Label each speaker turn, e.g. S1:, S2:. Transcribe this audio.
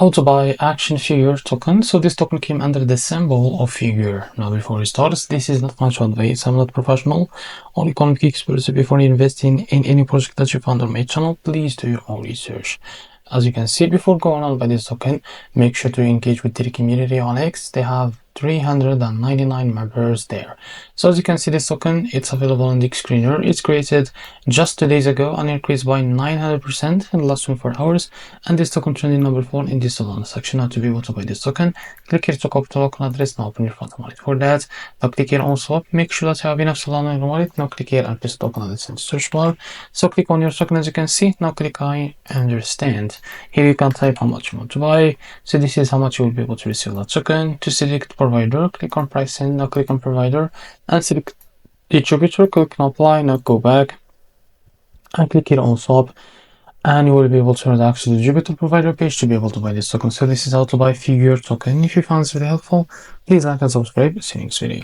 S1: How to buy action figure token. So this token came under the symbol of figure. Now before we start, this is not financial advice. I'm not professional, only economic expert. So before investing in any project that you found on my channel, please do your own research. As you can see, before going on by this token, make sure to engage with the community on X. They have 399 members there. So as you can see, this token, it's available on the screener. It's created just 2 days ago and increased by 900% in the last 24 hours. And this token trending number 4 in this Solana section. Now to be able to buy this token, click here to copy the token address. Now open your front wallet. For that, now click here on swap. Make sure that you have enough Solana in your wallet. Now click here and paste the token address in the search bar. So click on your token as you can see. Now click I understand. Here you can type how much you want to buy. So this is how much you will be able to receive that token. To select provider, click on pricing. Now click on provider and select distributor. Click on apply. Now go back and click here on swap, and you will be able to redact to the distributor provider page to be able to buy this token. So this is how to buy figure token. If you found this video helpful, please like and subscribe. See you next video.